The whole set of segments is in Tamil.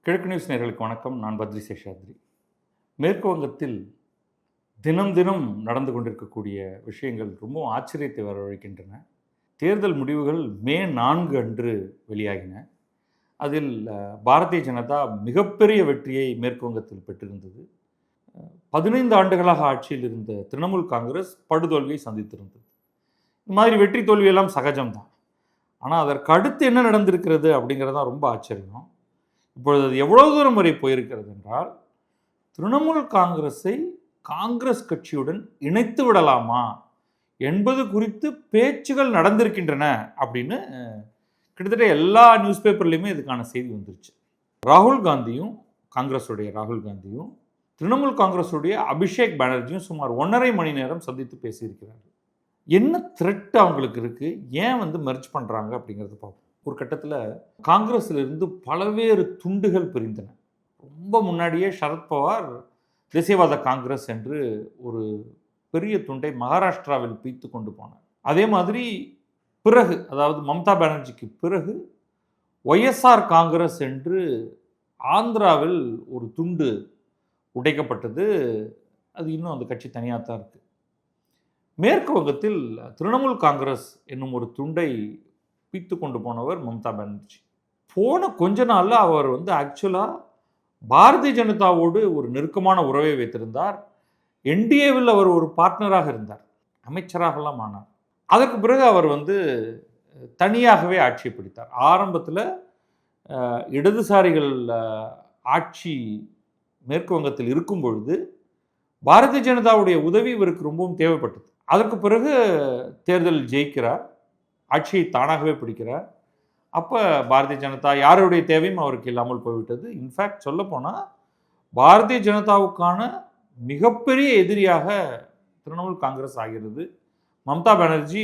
கிழக்கு நியூஸ் நேயர்களுக்கு வணக்கம். நான் பத்ரி சேஷாத்ரி. மேற்கு வங்கத்தில் தினம் தினம் நடந்து கொண்டிருக்கக்கூடிய விஷயங்கள் ரொம்பவும் ஆச்சரியத்தை வரவழைக்கின்றன. தேர்தல் முடிவுகள் மே 4 அன்று வெளியாகின. அதில் பாரதிய ஜனதா மிகப்பெரிய வெற்றியை மேற்கு வங்கத்தில் பெற்றிருந்தது. 15 ஆண்டுகளாக ஆட்சியில் இருந்த திரிணாமுல் காங்கிரஸ் படுதோல்வியை சந்தித்திருந்தது. இந்த மாதிரி வெற்றி தோல்வியெல்லாம் சகஜம்தான். ஆனால் அதற்கு அடுத்து என்ன நடந்திருக்கிறது அப்படிங்கிறது தான் ரொம்ப ஆச்சரியம். இப்பொழுது அது எவ்வளவு தூரம் வரை போயிருக்கிறது என்றால், திரிணாமுல் காங்கிரஸை காங்கிரஸ் கட்சியுடன் இணைத்து விடலாமா என்பது குறித்து பேச்சுகள் நடந்திருக்கின்றன அப்படின்னு கிட்டத்தட்ட எல்லா நியூஸ் பேப்பர்லையுமே இதுக்கான செய்தி வந்துருச்சு. ராகுல் காந்தியும் ராகுல் காந்தியும் திரிணாமுல் காங்கிரஸுடைய அபிஷேக் பானர்ஜியும் சுமார் 1.5 மணி நேரம் சந்தித்து பேசியிருக்கிறார்கள். என்ன த்ரெட் அவங்களுக்கு இருக்கு, ஏன் மெர்ஜ் பண்றாங்க அப்படிங்கிறது பார்ப்போம். ஒரு கட்டத்தில் காங்கிரஸிலிருந்து பல்வேறு துண்டுகள் பிரிந்தன. ரொம்ப முன்னாடியே சரத்பவார் தேசியவாத காங்கிரஸ் என்று ஒரு பெரிய துண்டை மகாராஷ்டிராவில் பிய்த்து கொண்டு போனார். அதே மாதிரி பிறகு, அதாவது மம்தா பானர்ஜிக்கு பிறகு ஒய்எஸ்ஆர் காங்கிரஸ் என்று ஆந்திராவில் ஒரு துண்டு உடைக்கப்பட்டது. அது இன்னும் அந்த கட்சி தனியாக தான் இருக்குது. மேற்கு வங்கத்தில் திரிணாமுல் காங்கிரஸ் என்னும் ஒரு துண்டை பிய்த்து கொண்டு போனவர் மம்தா பானர்ஜி. போன கொஞ்ச நாளில் அவர் ஆக்சுவலாக பாரதிய ஜனதாவோடு ஒரு நெருக்கமான உறவை வைத்திருந்தார். என்டிஏவில் அவர் ஒரு பார்ட்னராக இருந்தார், அமைச்சராகலாம் ஆனார். அதற்கு பிறகு அவர் தனியாகவே ஆட்சியை பிடித்தார். ஆரம்பத்தில் இடதுசாரிகள் ஆட்சி மேற்கு வங்கத்தில் இருக்கும் பொழுது பாரதிய ஜனதாவுடைய உதவி இவருக்கு ரொம்பவும் தேவைப்பட்டது. அதற்கு பிறகு தேர்தல் ஜெயிக்கிறார், ஆட்சியை தானாகவே பிடிக்கிறார். அப்போ பாரதிய ஜனதா யாருடைய தேவையும் அவருக்கு இல்லாமல் போய்விட்டது. இன்ஃபேக்ட் சொல்லப்போனால் பாரதிய ஜனதாவுக்கான மிகப்பெரிய எதிரியாக திரிணாமுல் காங்கிரஸ் ஆகிறது. மம்தா பானர்ஜி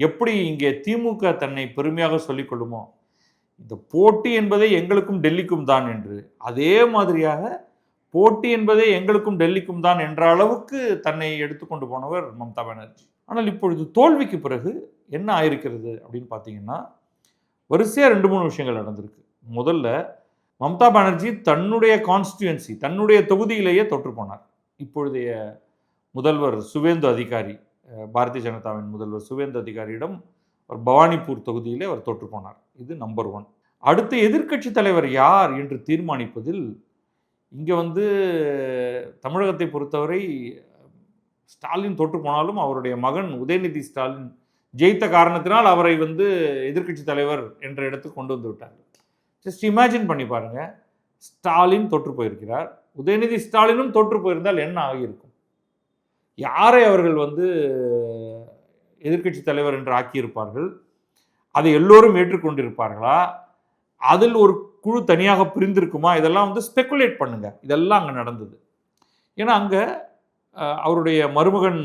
எப்படி இங்கே திமுக தன்னை பெருமையாக சொல்லிக்கொள்ளுமோ, இந்த போட்டி என்பதை எங்களுக்கும் டெல்லிக்கும் தான் என்று, அதே மாதிரியாக போட்டி என்பதை எங்களுக்கும் டெல்லிக்கும் தான் என்ற அளவுக்கு தன்னை எடுத்துக்கொண்டு போனவர் மம்தா பானர்ஜி. ஆனால் இப்பொழுது தோல்விக்கு பிறகு என்ன ஆயிருக்கிறது அப்படின்னு பார்த்தீங்கன்னா, வரிசையாக 2-3 விஷயங்கள் நடந்திருக்கு. முதல்ல மம்தா பானர்ஜி தன்னுடைய கான்ஸ்டியூன்சி, தன்னுடைய தொகுதியிலேயே தோற்று போனார். இப்பொழுதைய முதல்வர் சுவேந்து அதிகாரி, பாரதிய ஜனதாவின் முதல்வர் சுவேந்து அதிகாரியிடம் ஒரு பவானிப்பூர் தொகுதியிலே அவர் தோற்று போனார். இது நம்பர் 1. அடுத்த எதிர்க்கட்சி தலைவர் யார் என்று தீர்மானிப்பதில் இங்கே தமிழகத்தை பொறுத்தவரை ஸ்டாலின் தோற்று போனாலும் அவருடைய மகன் உதயநிதி ஸ்டாலின் ஜெயித்த காரணத்தினால் அவரை எதிர்க்கட்சி தலைவர் என்ற இடத்துக்கு கொண்டு வந்து விட்டார். ஜஸ்ட் இமேஜின் பண்ணி பாருங்க, ஸ்டாலின் தோற்று போயிருக்கிறார், உதயநிதி ஸ்டாலினும் தோற்று போயிருந்தால் என்ன ஆகியிருக்கும்? யாரை அவர்கள் எதிர்க்கட்சி தலைவர் என்று ஆக்கியிருப்பார்கள்? அதை எல்லோரும் ஏற்றுக்கொண்டிருப்பார்களா? அதில் ஒரு குழு தனியாக பிரிந்திருக்குமா? இதெல்லாம் ஸ்பெக்குலேட் பண்ணுங்க. இதெல்லாம் அங்கே நடந்தது. ஏன்னா அங்கே அவருடைய மருமகன்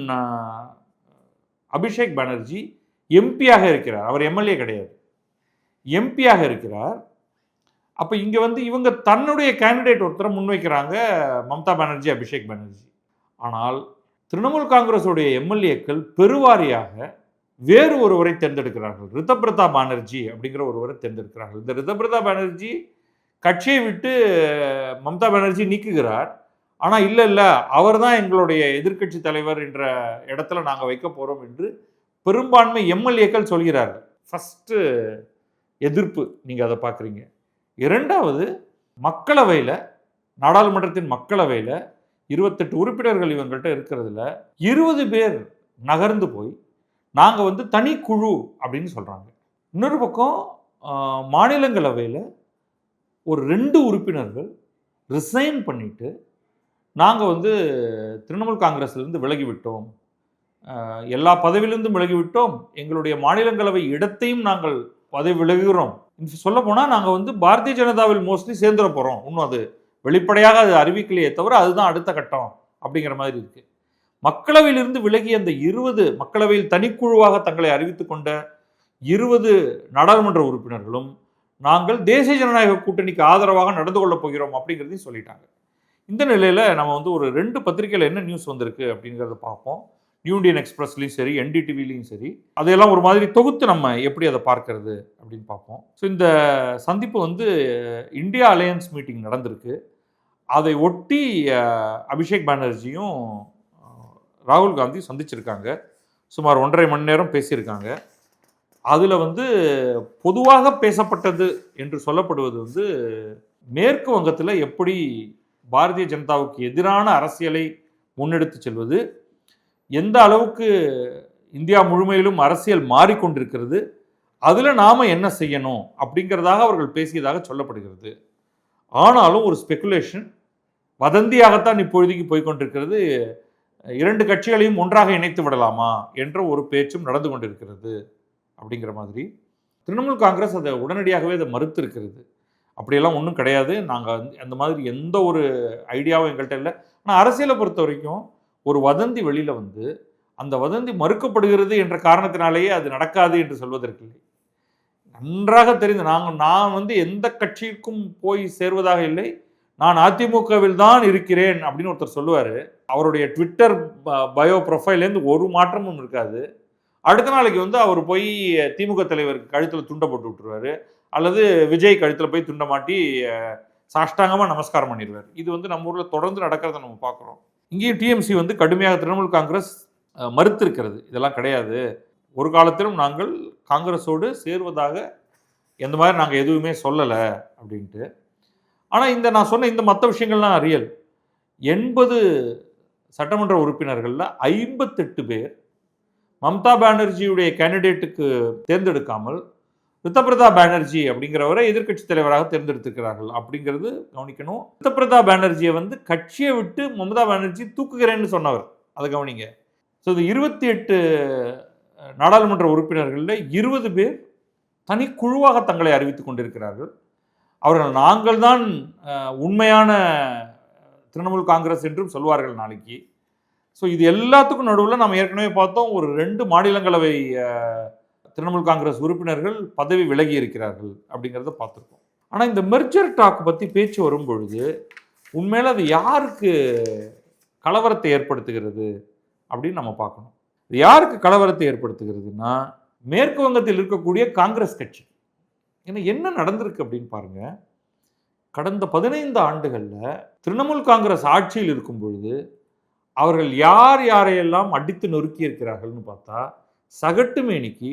அபிஷேக் பானர்ஜி எம்பியாக இருக்கிறார். அவர் எம்எல்ஏ கிடையாது, எம்பியாக இருக்கிறார். அப்போ இங்கே இவங்க தன்னுடைய கேண்டிடேட் ஒருத்தரை முன்வைக்கிறாங்க, மம்தா பானர்ஜி, அபிஷேக் பானர்ஜி. ஆனால் திரிணாமுல் காங்கிரஸுடைய எம்எல்ஏக்கள் பெருவாரியாக வேறு ஒருவரை தேர்ந்தெடுக்கிறார்கள். ரிதப்ரதா பானர்ஜி அப்படிங்கிற ஒருவரை தேர்ந்தெடுக்கிறார்கள். இந்த ரிதப்ரதா பானர்ஜி கட்சியை விட்டு மம்தா பானர்ஜி நீக்குகிறார். ஆனால் இல்லை, அவர் தான் எங்களுடைய எதிர்க்கட்சி தலைவர் என்ற இடத்துல நாங்கள் வைக்க போகிறோம் என்று பெரும்பான்மை எம்எல்ஏக்கள் சொல்கிறார்கள். ஃபஸ்ட்டு எதிர்ப்பு நீங்கள் அதை பார்க்குறீங்க. இரண்டாவது, மக்களவையில், நாடாளுமன்றத்தின் மக்களவையில் 28 உறுப்பினர்கள் இவங்கள்ட்ட இருக்கிறதுல 20 பேர் நகர்ந்து போய் நாங்கள் தனி குழு அப்படின்னு சொல்கிறாங்க. இன்னொரு பக்கம் மாநிலங்களவையில் ஒரு 2 உறுப்பினர்கள் ரிசைன் பண்ணிவிட்டு நாங்கள் திரிணாமுல் காங்கிரஸ்லேருந்து விலகிவிட்டோம், எல்லா பதவியிலிருந்தும் விலகிவிட்டோம், எங்களுடைய மாநிலங்களவை இடத்தையும் நாங்கள் பதவி விலகுகிறோம். சொல்லப்போனால் நாங்கள் பாரதிய ஜனதாவில் மோஸ்ட்லி சேர்ந்துட போகிறோம். இன்னும் அது வெளிப்படையாக அது அறிவிக்கலையே தவிர அதுதான் அடுத்த கட்டம் அப்படிங்கிற மாதிரி இருக்குது. மக்களவையிலிருந்து விலகிய அந்த 20, மக்களவையில் தனிக்குழுவாக தங்களை அறிவித்துக் கொண்ட 20 நாடாளுமன்ற உறுப்பினர்களும் நாங்கள் தேசிய ஜனநாயக கூட்டணிக்கு ஆதரவாக நடந்து கொள்ளப் போகிறோம் அப்படிங்கிறதையும் சொல்லிட்டாங்க. இந்த நிலையில் நம்ம ஒரு 2 பத்திரிகையில் என்ன நியூஸ் வந்திருக்கு அப்படிங்கிறத பார்ப்போம். நியூ இண்டியன் எக்ஸ்பிரஸ்லையும் சரி, என்டிடிவிலையும் சரி, அதையெல்லாம் ஒரு மாதிரி தொகுத்து நம்ம எப்படி அதை பார்க்கறது அப்படின்னு பார்ப்போம். ஸோ இந்த சந்திப்பு வந்து இந்தியா அலையன்ஸ் மீட்டிங் நடந்திருக்கு. அதை ஒட்டி அபிஷேக் பானர்ஜியும் ராகுல் காந்தி சந்திச்சிருக்காங்க. சுமார் 1.5 மணி நேரம் பேசியிருக்காங்க. அதில் வந்து பொதுவாக பேசப்பட்டது என்று சொல்லப்படுவது வந்து மேற்கு வங்கத்தில் எப்படி பாரதிய ஜனதாவுக்கு எதிரான அரசியலை முன்னெடுத்து செல்வது, எந்த அளவுக்கு இந்தியா முழுமையிலும் அரசியல் மாறிக்கொண்டிருக்கிறது, அதில் நாம் என்ன செய்யணும் அப்படிங்கிறதாக அவர்கள் பேசியதாக சொல்லப்படுகிறது. ஆனாலும் ஒரு ஸ்பெகுலேஷன், வதந்தியாகத்தான் இப்பொழுதைக்கு போய்கொண்டிருக்கிறது. 2 கட்சிகளையும் ஒன்றாக இணைத்து விடலாமா என்ற ஒரு பேச்சும் நடந்து கொண்டிருக்கிறது அப்படிங்கிற மாதிரி. திரிணாமுல் காங்கிரஸ் அதை உடனடியாகவே அதை மறுத்து இருக்கிறது. அப்படியெல்லாம் ஒன்றும் கிடையாது, நாங்கள் அந்த மாதிரி எந்த ஒரு ஐடியாவும் எங்கள்கிட்ட இல்லை. ஆனால் அரசியலை பொறுத்த வரைக்கும் ஒரு வதந்தி வெளியில் வந்து அந்த வதந்தி மறுக்கப்படுகிறது என்ற காரணத்தினாலேயே அது நடக்காது என்று சொல்வதற்கில்லை. நன்றாக தெரிந்து நான் வந்து எந்த கட்சிக்கும் போய் சேர்வதாக இல்லை, நான் அதிமுகவில் தான் இருக்கிறேன் அப்படின்னு ஒருத்தர் சொல்லுவார். அவருடைய ட்விட்டர் பயோ ப்ரொஃபைல்லேருந்து ஒரு மாற்றமும் இருக்காது. அடுத்த நாளைக்கு வந்து அவர் போய் திமுக தலைவருக்கு கழுத்தில் துண்டை போட்டு விட்டுருவார், அல்லது விஜய் கழுத்தில் போய் துண்டை மாட்டி சாஷ்டாங்கமாக நமஸ்காரம் பண்ணிடுவார். இது வந்து நம்ம ஊரில் தொடர்ந்து நடக்கிறத நம்ம பார்க்குறோம். இங்கேயும் டிஎம்சி வந்து கடுமையாக திரிணாமுல் காங்கிரஸ் மறுத்திருக்கிறது. இதெல்லாம் கிடையாது, ஒரு காலத்திலும் நாங்கள் காங்கிரஸோடு சேருவதாக எந்த மாதிரி நாங்கள் எதுவுமே சொல்லலை அப்படின்ட்டு. ஆனால் நான் சொன்ன இந்த மற்ற விஷயங்கள்லாம் ரியல். 80 சட்டமன்ற உறுப்பினர்களில் 58 பேர் மம்தா பானர்ஜியுடைய கேண்டிடேட்டுக்கு தேர்ந்தெடுக்காமல் ரித்தபிரதா பானர்ஜி அப்படிங்கிறவரை எதிர்கட்சி தலைவராக தேர்ந்தெடுத்திருக்கிறார்கள் அப்படிங்கிறது கவனிக்கணும். ரித்தபிரதா பானர்ஜியை வந்து கட்சியை விட்டு மம்தா பானர்ஜி தூக்குகிறேன்னு சொன்னவர், அதை கவனிங்க. ஸோ இது 28 நாடாளுமன்ற உறுப்பினர்களில் 20 பேர் தனி குழுவாக தங்களை அறிவித்துக் கொண்டிருக்கிறார்கள். அவர்கள் நாங்கள் தான் உண்மையான திரிணாமுல் காங்கிரஸ் என்றும் சொல்வார்கள் நாளைக்கு. ஸோ இது எல்லாத்துக்கும் நடுவில் நம்ம ஏற்கனவே பார்த்தோம், ஒரு 2 மாநிலங்களவை திரிணாமுல் காங்கிரஸ் உறுப்பினர்கள் பதவி விலகி இருக்கிறார்கள் அப்படிங்கிறத பார்த்துருக்கோம். ஆனால் இந்த மெர்ஜர் டாக் பற்றி பேச்சு வரும்பொழுது உண்மையில அது யாருக்கு கலவரத்தை ஏற்படுத்துகிறது அப்படின்னு நம்ம பார்க்கணும். இது யாருக்கு கலவரத்தை ஏற்படுத்துகிறதுனா மேற்கு வங்கத்தில் இருக்கக்கூடிய காங்கிரஸ் கட்சி. ஏன்னா என்ன நடந்திருக்கு அப்படின்னு பாருங்க. கடந்த 15 ஆண்டுகளில் திரிணாமுல் காங்கிரஸ் ஆட்சியில் இருக்கும் பொழுது அவர்கள் யாரையெல்லாம் அடித்து நொறுக்கி இருக்கிறார்கள்னு பார்த்தா, சகட்டு மேனிக்கு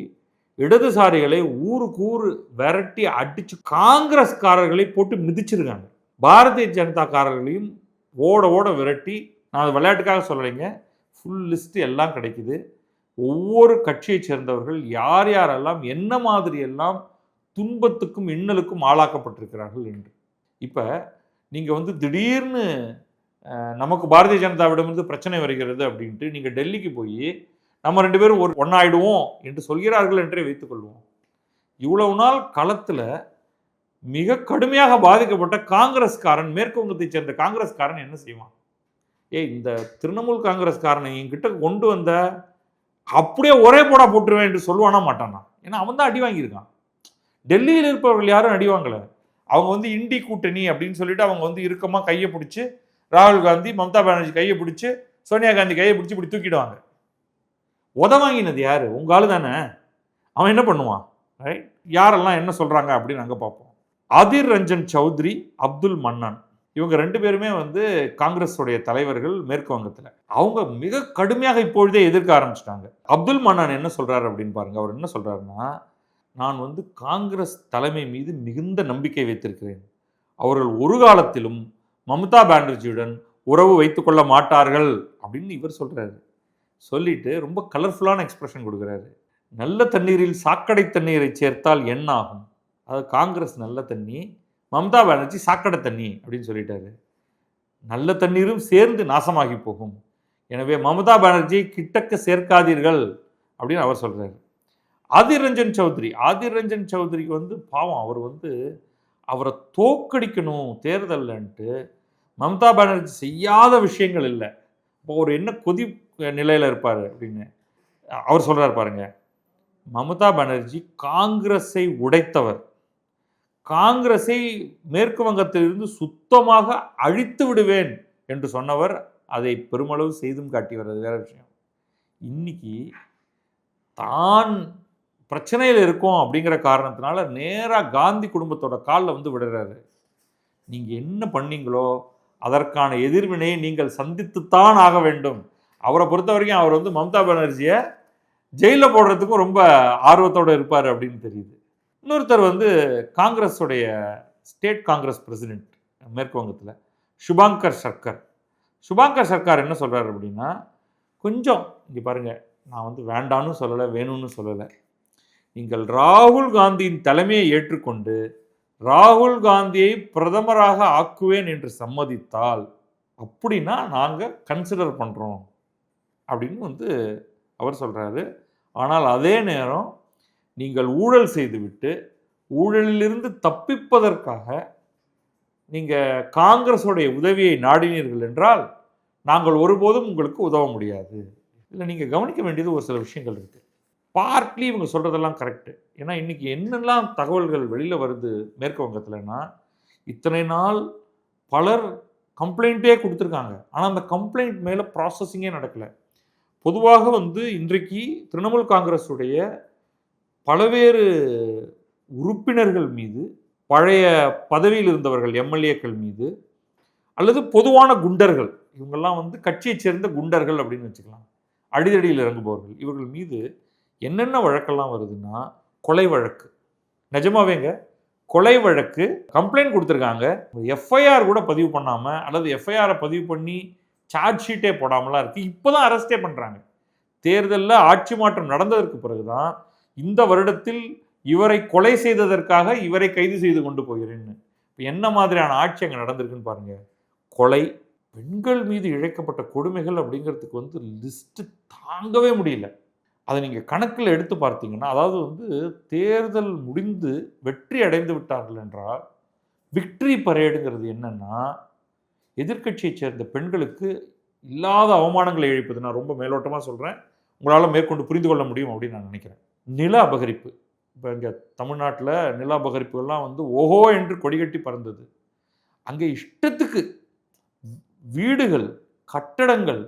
இடதுசாரிகளை ஊருக்கு ஊர் விரட்டி அடிச்சு காங்கிரஸ்காரர்களை போட்டு மிதிச்சிருக்காங்க. பாரதிய ஜனதாக்காரர்களையும் ஓட ஓட விரட்டி, நான் அதை விளையாட்டுக்காக சொல்லலைங்க, ஃபுல் லிஸ்ட் எல்லாம் கிடைக்குது. ஒவ்வொரு கட்சியை சேர்ந்தவர்கள் யாரெல்லாம் என்ன மாதிரியெல்லாம் துன்பத்துக்கும் இன்னலுக்கும் ஆளாக்கப்பட்டிருக்கிறார்கள் என்று. இப்போ நீங்கள் வந்து திடீர்னு நமக்கு பாரதிய ஜனதாவிடமிருந்து பிரச்சனை வருகிறது அப்படின்ட்டு நீங்கள் டெல்லிக்கு போய் நம்ம 2 பேரும் ஒன்றாயிடுவோம் என்று சொல்கிறார்கள் என்றே வைத்துக்கொள்வோம். இவ்வளவு நாள் களத்தில் மிக கடுமையாக பாதிக்கப்பட்ட காங்கிரஸ்காரன், மேற்கு வங்கத்தை சேர்ந்த காங்கிரஸ்காரன் என்ன செய்வான்? இந்த திரிணாமுல் காங்கிரஸ்காரனை என்கிட்ட கொண்டு வந்த அப்படியே ஒரே போடா போட்டுருவேன் என்று சொல்லுவானா மாட்டானா? ஏன்னா அவன் தான் அடி வாங்கியிருக்கான். டெல்லியில் இருப்பவர்கள் யாரும் அடி வாங்கலை. அவங்க வந்து இண்டி கூட்டணி அப்படின்னு சொல்லிட்டு அவங்க வந்து இறுக்கமாக கையை பிடிச்சி, ராகுல் காந்தி மம்தா பானர்ஜி கையை பிடிச்சி, சோனியா காந்தி கையை பிடிச்சி இப்படி தூக்கிடுவாங்க. உத வாங்கினது யாரு? உங்க ஆளு தானே. அவன் என்ன பண்ணுவான்? ரைட்? யாரெல்லாம் என்ன சொல்றாங்க அப்படின்னு அங்கே பார்ப்போம். அதிர் ரஞ்சன் சௌத்ரி, அப்துல் மன்னான், இவங்க 2 பேருமே வந்து காங்கிரஸுடைய தலைவர்கள் மேற்கு வங்கத்தில். அவங்க மிக கடுமையாக இப்பொழுதே எதிர்க்க ஆரம்பிச்சிட்டாங்க. அப்துல் மன்னான் என்ன சொல்றாரு அப்படின்னு பாருங்க. அவர் என்ன சொல்றாருன்னா, நான் வந்து காங்கிரஸ் தலைமை மீது மிகுந்த நம்பிக்கை வைத்திருக்கிறேன். அவர்கள் ஒரு காலத்திலும் மம்தா பானர்ஜியுடன் உறவு வைத்துக்கொள்ள மாட்டார்கள் அப்படின்னு இவர் சொல்றாரு. சொல்லிட்டு ரொம்ப கலர்ஃபுல்லான எக்ஸ்பிரஷன் கொடுக்குறாரு. நல்ல தண்ணீரில் சாக்கடை தண்ணீரை சேர்த்தால் என்ன ஆகும்? அது காங்கிரஸ் நல்ல தண்ணி, மம்தா பானர்ஜி சாக்கடை தண்ணி அப்படின்னு சொல்லிட்டாரு. நல்ல தண்ணீரும் சேர்ந்து நாசமாகி போகும், எனவே மம்தா பானர்ஜியை கிட்டக்க சேர்க்காதீர்கள் அப்படின்னு அவர் சொல்றாரு. ஆதிர் ரஞ்சன் சௌத்ரிக்கு வந்து பாவம், அவர் வந்து அவரை தோக்கடிக்கணும் தேர்தல்ன்ட்டு மம்தா பானர்ஜி செய்யாத விஷயங்கள் இல்லை. இப்போ ஒரு என்ன கொதி நிலையில் இருப்பார் அப்படின்னு அவர் சொல்கிறார் பாருங்க. மம்தா பானர்ஜி காங்கிரஸை உடைத்தவர், காங்கிரஸை மேற்கு வங்கத்திலிருந்து சுத்தமாக அழித்து விடுவேன் என்று சொன்னவர். அதை பெருமளவு செய்தும் காட்டி வர்றது வேற விஷயம். இன்னைக்கு தான் பிரச்சனையில் இருக்கோம் அப்படிங்கிற காரணத்தினால நேராக காந்தி குடும்பத்தோட காலில் வந்து விடுறாரு. நீங்கள் என்ன பண்ணீங்களோ அதற்கான எதிர்வினையை நீங்கள் சந்தித்துத்தான் ஆக வேண்டும். அவரை பொறுத்த வரைக்கும் அவர் வந்து மம்தா பானர்ஜியை ஜெயிலில் போடுறதுக்கும் ரொம்ப ஆர்வத்தோடு இருப்பார் அப்படின்னு தெரியுது. இன்னொருத்தர் வந்து காங்கிரஸுடைய ஸ்டேட் காங்கிரஸ் பிரசிடென்ட் மேற்கு வங்கத்தில் சுபாங்கர் சர்க்கார். சுபாங்கர் சர்க்கார் என்ன சொல்கிறார் அப்படின்னா, கொஞ்சம் இங்கே பாருங்கள், நான் வந்து வேண்டான்னு சொல்லலை, வேணும்னு சொல்லலை. நீங்கள் ராகுல் காந்தியின் தலைமையை ஏற்றுக்கொண்டு ராகுல் காந்தியை பிரதமராக ஆக்குவேன் என்று சம்மதித்தால் அப்படின்னா நாங்கள் கன்சிடர் பண்ணுறோம் அப்படின்னு வந்து அவர் சொல்கிறாரு. ஆனால் அதே நேரம் நீங்கள் ஊழல் செய்துவிட்டு ஊழலிலிருந்து தப்பிப்பதற்காக நீங்கள் காங்கிரஸோடைய உதவியை நாடினீர்கள் என்றால் நாங்கள் ஒருபோதும் உங்களுக்கு உதவ முடியாது. இதில் நீங்கள் கவனிக்க வேண்டியது ஒரு சில விஷயங்கள் இருக்குது. பார்ட்லி இவங்க சொல்கிறதெல்லாம் கரெக்டு. ஏன்னா இன்றைக்கி என்னெல்லாம் தகவல்கள் வெளியில் வருது மேற்கு வங்கத்தில்னா, இத்தனை நாள் பலர் கம்ப்ளைண்ட்டே கொடுத்துருக்காங்க. ஆனால் அந்த கம்ப்ளைண்ட் மேலே ப்ராசஸிங்கே நடக்கலை. பொதுவாக வந்து இன்றைக்கு திரிணாமுல் காங்கிரஸுடைய பலவேறு உறுப்பினர்கள் மீது, பழைய பதவியில் இருந்தவர்கள் எம்எல்ஏக்கள் மீது, அல்லது பொதுவான குண்டர்கள், இவங்கெல்லாம் வந்து கட்சியைச் சேர்ந்த குண்டர்கள் அப்படின்னு வச்சுக்கலாம், அடிதடியில் இறங்குபவர்கள், இவர்கள் மீது என்னென்ன வழக்கெல்லாம் வருதுன்னா, கொலை வழக்கு. நிஜமாவேங்க, கொலை வழக்கு கம்ப்ளைண்ட் கொடுத்துருக்காங்க. எஃப்ஐஆர் கூட பதிவு பண்ணாமல், அல்லது எஃப்ஐஆரை பதிவு பண்ணி சார்ஜ் ஷீட்டே போடாமலாம் இருக்குது. இப்போ தான் அரெஸ்டே பண்ணுறாங்க. தேர்தலில் ஆட்சி மாற்றம் நடந்ததற்கு பிறகு தான் இந்த வருடத்தில் இவரை கொலை செய்ததற்காக இவரை கைது செய்து கொண்டு போகிறேன்னு. இப்போ என்ன மாதிரியான ஆட்சி அங்கே நடந்திருக்குன்னு பாருங்கள். கொலை, பெண்கள் மீது இழைக்கப்பட்ட கொடுமைகள் அப்படிங்கிறதுக்கு வந்து லிஸ்ட்டு தாங்கவே முடியல. அதை நீங்கள் கணக்கில் எடுத்து பார்த்தீங்கன்னா, அதாவது வந்து தேர்தல் முடிந்து வெற்றி அடைந்து விட்டார்கள் என்றால் விக்ட்ரி பரேடுங்கிறது என்னென்னா, எதிர்க்கட்சியைச் சேர்ந்த பெண்களுக்கு இல்லாத அவமானங்களை இழைப்பது. நான் ரொம்ப மேலோட்டமாக சொல்கிறேன், உங்களால் மேற்கொண்டு புரிந்து கொள்ள முடியும் அப்படின்னு நான் நினைக்கிறேன். நில அபகரிப்பு. இப்போ இங்கே தமிழ்நாட்டில் நில அபகரிப்புகள்லாம் வந்து ஓஹோ என்று கொடிகட்டி பறந்தது. அங்கே இஷ்டத்துக்கு வீடுகள், கட்டடங்கள்,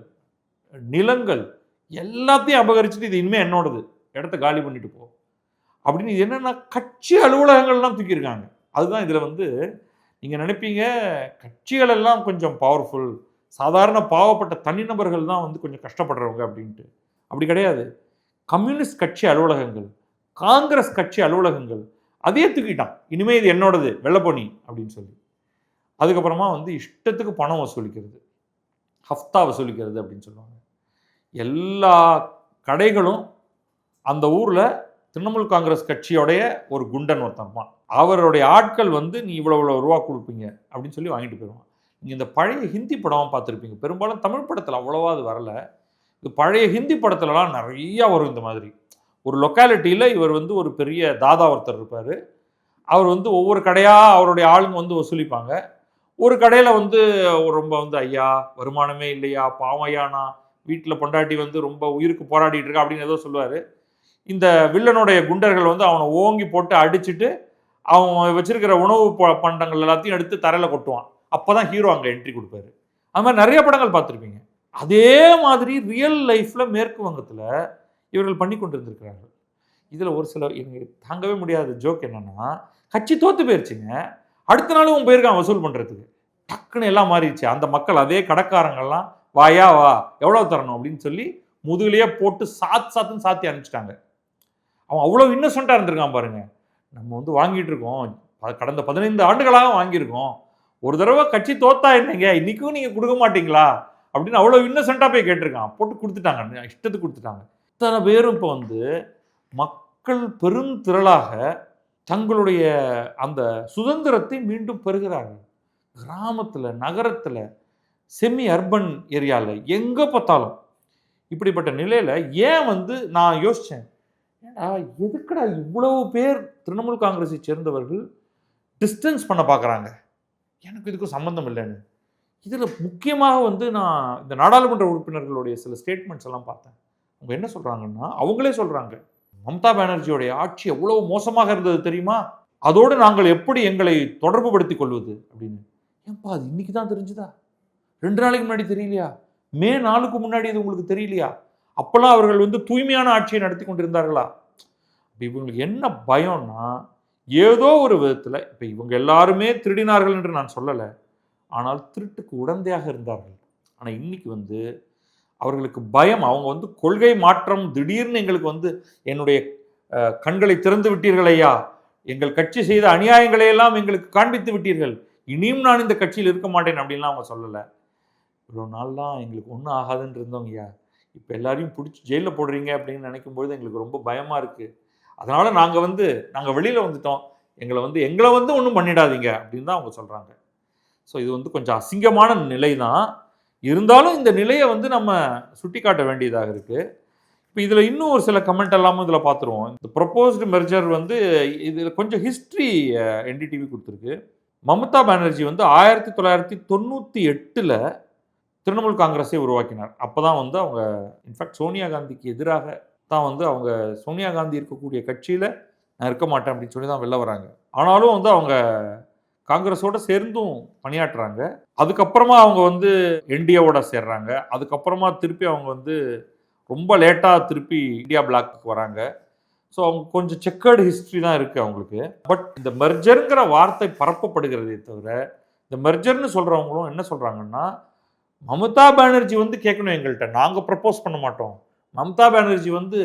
நிலங்கள் எல்லாத்தையும் அபகரிச்சுட்டு இது இனிமேல் என்னோடது, இடத்த காலி பண்ணிட்டு போ அப்படின்னு. இது என்னென்னா கட்சி அலுவலகங்கள்லாம் தூக்கியிருக்காங்க. அதுதான் இதில் வந்து நீங்கள் நினைப்பீங்க கட்சிகள் எல்லாம் கொஞ்சம் பவர்ஃபுல், சாதாரண பாவப்பட்ட தனிநபர்கள் தான் வந்து கொஞ்சம் கஷ்டப்படுறவங்க அப்படின்ட்டு. அப்படி கிடையாது. கம்யூனிஸ்ட் கட்சி அலுவலகங்கள், காங்கிரஸ் கட்சி அலுவலகங்கள் அதே தூக்கிட்டான். இனிமேல் இது என்னோடது, வெள்ளப்பொனி அப்படின்னு சொல்லி. அதுக்கப்புறமா வந்து இஷ்டத்துக்கு பணம் வசூலிக்கிறது, ஹஃப்தா வசூலிக்கிறது அப்படின்னு சொல்லுவாங்க. எல்லா கடைகளும் அந்த ஊரில் திரிணாமுல் காங்கிரஸ் கட்சியோடைய ஒரு குண்டன் ஒருத்தன்பான். அவருடைய ஆட்கள் வந்து நீ இவ்வளோ ரூபா கொடுப்பீங்க அப்படின்னு சொல்லி வாங்கிட்டு போயிடுவான். நீங்கள் இந்த பழைய ஹிந்தி படம் பார்த்துருப்பீங்க. பெரும்பாலும் தமிழ் படத்தில் அவ்வளோவா அது வரலை. இது பழைய ஹிந்தி படத்துலலாம் நிறையா வரும் இந்த மாதிரி. ஒரு லொக்காலிட்டியில் இவர் வந்து ஒரு பெரிய தாதா ஒருத்தர் இருப்பார். அவர் வந்து ஒவ்வொரு கடையாக அவருடைய ஆளுங்க வந்து வசூலிப்பாங்க. ஒரு கடையில் வந்து ரொம்ப வந்து ஐயா வருமானமே இல்லையா, பாவம் ஐயானா, வீட்டில் பொண்டாட்டி வந்து ரொம்ப உயிருக்கு போராடிட்டு இருக்கா அப்படின்னு ஏதோ சொல்லுவார். இந்த வில்லனுடைய குண்டர்கள் வந்து அவனை ஓங்கி போட்டு அடிச்சுட்டு அவன் வச்சிருக்கிற உணவு பண்டங்கள் எல்லாத்தையும் எடுத்து தரையில் கொட்டுவான். அப்போ தான் ஹீரோ அங்கே என்ட்ரி கொடுப்பாரு. அது மாதிரி நிறைய படங்கள் பார்த்துருப்பீங்க. அதே மாதிரி ரியல் லைஃப்பில் மேற்கு வங்கத்தில் இவர்கள் பண்ணி கொண்டு இருந்திருக்கிறார்கள். இதில் ஒரு சில எனக்கு தாங்கவே முடியாத ஜோக் என்னென்னா, கட்சி தோற்று போயிடுச்சுங்க, அடுத்த நாளும் போயிருக்கான் வசூல் பண்ணுறதுக்கு. டக்குன்னு எல்லாம் மாறிடுச்சு. அந்த மக்கள் அதே கடைக்காரங்கள்லாம் வாயா வா எவ்வளோ தரணும் அப்படின்னு சொல்லி முதுகிலேயே போட்டு சாத்துன்னு சாத்தி அனுப்பிச்சிட்டாங்க. அவன் அவ்வளோ இன்னசென்ட்டாக இருந்திருக்கான் பாருங்க. நம்ம வந்து வாங்கிட்டு இருக்கோம், கடந்த 15 ஆண்டுகளாக வாங்கியிருக்கோம், ஒரு தடவை கட்சி தோத்தா என்னங்க இன்றைக்கும் நீங்கள் கொடுக்க மாட்டீங்களா அப்படின்னு அவ்வளோ இன்னசென்ட்டாக போய் கேட்டிருக்கான். போட்டு கொடுத்துட்டாங்க, இஷ்டத்துக்கு கொடுத்துட்டாங்க. இத்தனை பேரும் இப்போ வந்து மக்கள் பெரும் திரளாக தங்களுடைய அந்த சுதந்திரத்தை மீண்டும் பெறுகிறார்கள். கிராமத்தில், நகரத்தில், செமி அர்பன் ஏரியாவில் எங்கே பார்த்தாலும் இப்படிப்பட்ட நிலையில் ஏன் வந்து நான் யோசித்தேன், ஏன்னா எதுக்குடா இவ்வளவு பேர் திரிணாமுல் காங்கிரஸை சேர்ந்தவர்கள் டிஸ்டன்ஸ் பண்ண பார்க்குறாங்க, எனக்கு இதுக்கும் சம்மந்தம் இல்லைன்னு. இதில் முக்கியமாக வந்து நான் இந்த நாடாளுமன்ற உறுப்பினர்களுடைய சில ஸ்டேட்மெண்ட்ஸ் எல்லாம் பார்த்தேன். அவங்க என்ன சொல்கிறாங்கன்னா, அவங்களே சொல்கிறாங்க, மம்தா பானர்ஜியோடைய ஆட்சி எவ்வளவு மோசமாக இருந்தது தெரியுமா, அதோடு நாங்கள் எப்படி எங்களை தொடர்பு படுத்திக் கொள்வது அப்படின்னு. ஏன்பா அது இன்னைக்கு தான் தெரிஞ்சுதா? 2 நாளைக்கு முன்னாடி தெரியலையா? மே 4க்கு முன்னாடி இது உங்களுக்கு தெரியலையா? அப்போல்லாம் அவர்கள் வந்து தூய்மையான ஆட்சியை நடத்தி கொண்டிருந்தார்களா? இவங்களுக்கு என்ன பயம்னா, ஏதோ ஒரு விதத்தில் இப்போ இவங்க எல்லாருமே திருடினார்கள் என்று நான் சொல்லலை, ஆனால் திருட்டுக்கு உடந்தையாக இருந்தார்கள். ஆனால் இன்னைக்கு வந்து அவர்களுக்கு பயம். அவங்க வந்து கொள்கை மாற்றம் திடீர்னு எங்களுக்கு வந்து என்னுடைய கண்களை திறந்து விட்டீர்கள் ஐயா, எங்கள் கட்சி செய்த அநியாயங்களை எல்லாம் எங்களுக்கு காண்பித்து விட்டீர்கள், இனியும் நான் இந்த கட்சியில் இருக்க மாட்டேன் அப்படின்லாம் அவங்க சொல்லலை. இவ்வளோ நாள்லாம் எங்களுக்கு ஒன்றும் ஆகாதுன்னு இருந்தோங்க ஐயா, இப்போ எல்லாரையும் பிடிச்சி ஜெயிலில் போடுறீங்க அப்படின்னு நினைக்கும்பொழுது எங்களுக்கு ரொம்ப பயமாக இருக்குது. அதனால் நாங்கள் வெளியில் வந்துட்டோம், எங்களை வந்து ஒன்றும் பண்ணிடாதீங்க அப்படின்னு தான் அவங்க சொல்கிறாங்க. ஸோ இது வந்து கொஞ்சம் அசிங்கமான நிலை தான். இருந்தாலும் இந்த நிலையை வந்து நம்ம சுட்டி காட்ட வேண்டியதாக இருக்குது. இப்போ இதில் இன்னும் ஒரு சில கமெண்ட் எல்லாமும் இதில் பார்த்துருவோம். இந்த ப்ரொப்போஸ்டு மெர்ஜர் வந்து இதில் கொஞ்சம் ஹிஸ்ட்ரி என்டிடிவி கொடுத்துருக்கு. மம்தா பானர்ஜி வந்து 1998 திரிணாமுல் காங்கிரஸை உருவாக்கினார். அப்போ தான் வந்து அவங்க இன்ஃபேக்ட் சோனியா காந்திக்கு எதிராக தான் வந்து அவங்க சோனியா காந்தி இருக்கக்கூடிய கட்சியில் நான் இருக்க மாட்டேன் அப்படின்னு சொல்லி தான் வெளில வராங்க. ஆனாலும் வந்து அவங்க காங்கிரஸோட சேர்ந்தும் பணியாற்றுறாங்க. அதுக்கப்புறமா அவங்க வந்து என்டிஏவோட சேர்றாங்க. அதுக்கப்புறமா திருப்பி அவங்க வந்து ரொம்ப லேட்டாக திருப்பி இந்தியா பிளாக்கு வராங்க. ஸோ அவங்க கொஞ்சம் செக்கர்டு ஹிஸ்ட்ரி தான் இருக்குது அவங்களுக்கு. பட் இந்த மெர்ஜருங்கிற வார்த்தை பரப்பப்படுகிறதே தவிர, இந்த மெர்ஜர்னு சொல்கிறவங்களும் என்ன சொல்கிறாங்கன்னா, மம்தா பானர்ஜி வந்து கேட்கணும் எங்கள்கிட்ட, நாங்கள் ப்ரப்போஸ் பண்ண மாட்டோம். மம்தா பானர்ஜி வந்து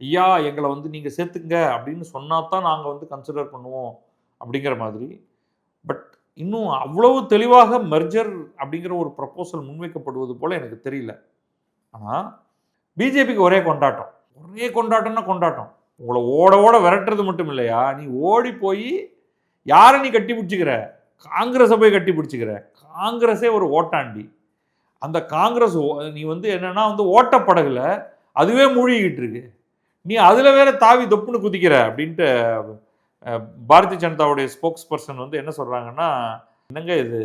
ஐயா எங்களை வந்து நீங்கள் சேர்த்துங்க அப்படின்னு சொன்னால் தான் நாங்கள் வந்து கன்சிடர் பண்ணுவோம் அப்படிங்கிற மாதிரி. பட் இன்னும் அவ்வளவு தெளிவாக மெர்ஜர் அப்படிங்கிற ஒரு ப்ரப்போசல் முன்வைக்கப்படுவது போல் எனக்கு தெரியல. ஆனால் பிஜேபிக்கு ஒரே கொண்டாட்டம்னா கொண்டாட்டம். உங்களை ஓட விரட்டுறது மட்டும் இல்லையா, நீ ஓடி போய் யாரை நீ கட்டி பிடிச்சிக்கிற, காங்கிரஸை போய் கட்டி பிடிச்சிக்கிற. காங்கிரஸே ஒரு ஓட்டாண்டி. அந்த காங்கிரஸ் நீ வந்து என்னன்னா வந்து ஓட்டப்படகுல அதுவே மூழ்கிக்கிட்டு இருக்கு, நீ அதில் வேற தாவி தொப்புன்னு குதிக்கிற அப்படின்ட்டு பாரதிய ஜனதாவுடைய ஸ்போக்ஸ் பர்சன் வந்து என்ன சொல்கிறாங்கன்னா, என்னங்க இது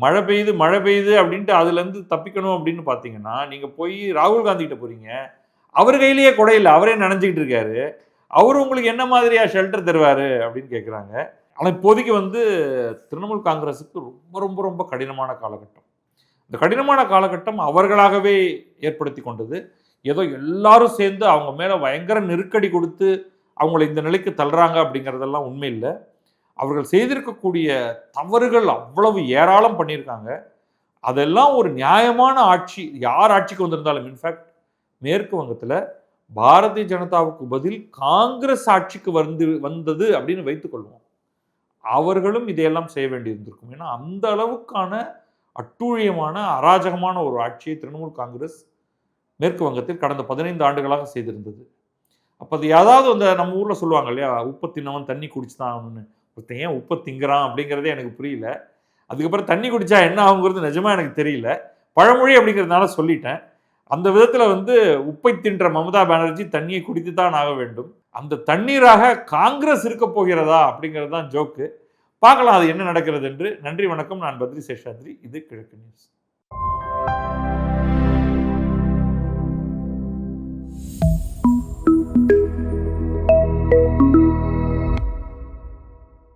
மழை பெய்யுது அப்படின்ட்டு அதுலேருந்து தப்பிக்கணும் அப்படின்னு பார்த்தீங்கன்னா, நீங்கள் போய் ராகுல் காந்தி கிட்ட போகிறீங்க, அவர் கையிலேயே கொடை இல்லை, அவரே நனைஞ்சிக்கிட்டு இருக்காரு, அவர் உங்களுக்கு என்ன மாதிரியா ஷெல்டர் தருவார் அப்படின்னு கேட்குறாங்க. ஆனால் இப்போதைக்கு வந்து திரிணாமுல் காங்கிரஸுக்கு ரொம்ப ரொம்ப ரொம்ப கடினமான காலகட்டம். இந்த கடினமான காலகட்டம் அவர்களாகவே ஏற்படுத்தி கொண்டது. ஏதோ எல்லாரும் சேர்ந்து அவங்க மேலே பயங்கர நெருக்கடி கொடுத்து அவங்களை இந்த நிலைக்கு தள்ளுறாங்க அப்படிங்கிறதெல்லாம் உண்மை இல்லை. அவர்கள் செய்திருக்கக்கூடிய தவறுகள் அவ்வளவு ஏராளம் பண்ணியிருக்காங்க. அதெல்லாம் ஒரு நியாயமான ஆட்சி, யார் ஆட்சிக்கு வந்திருந்தாலும், இன்ஃபேக்ட் மேற்கு வங்கத்தில் பாரதிய ஜனதாவுக்கு பதில் காங்கிரஸ் ஆட்சிக்கு வந்தது அப்படின்னு வைத்துக்கொள்வோம், அவர்களும் இதையெல்லாம் செய்ய வேண்டியிருந்திருக்கும். ஏன்னா அந்த அளவுக்கான அட்டூழியமான அராஜகமான ஒரு ஆட்சியை திரிணாமுல் காங்கிரஸ் மேற்கு வங்கத்தில் கடந்த 15 ஆண்டுகளாக செய்திருந்தது. அப்போ அது ஏதாவது அந்த நம்ம ஊரில் சொல்லுவாங்க இல்லையா, உப்பை தின்னவன் தண்ணி குடிச்சு தான் ஆகணும்னு. ஒருத்தன் ஏன் உப்பை திங்கிறான் அப்படிங்கிறதே எனக்கு புரியல. அதுக்கப்புறம் தண்ணி குடித்தா என்ன ஆகுங்கிறது நிஜமாக எனக்கு தெரியல. பழமொழி அப்படிங்கிறதுனால சொல்லிட்டேன். அந்த விதத்தில் வந்து உப்பை தின்ற மம்தா பானர்ஜி தண்ணியை குடித்து தான் ஆக வேண்டும். அந்த தண்ணீராக காங்கிரஸ் இருக்க போகிறதா அப்படிங்கிறது தான் ஜோக்கு. பார்க்கலாம் அது என்ன நடக்கிறது என்று. நன்றி, வணக்கம். நான் பத்ரி சேஷாத்ரி. இது கிழக்கு நியூஸ்.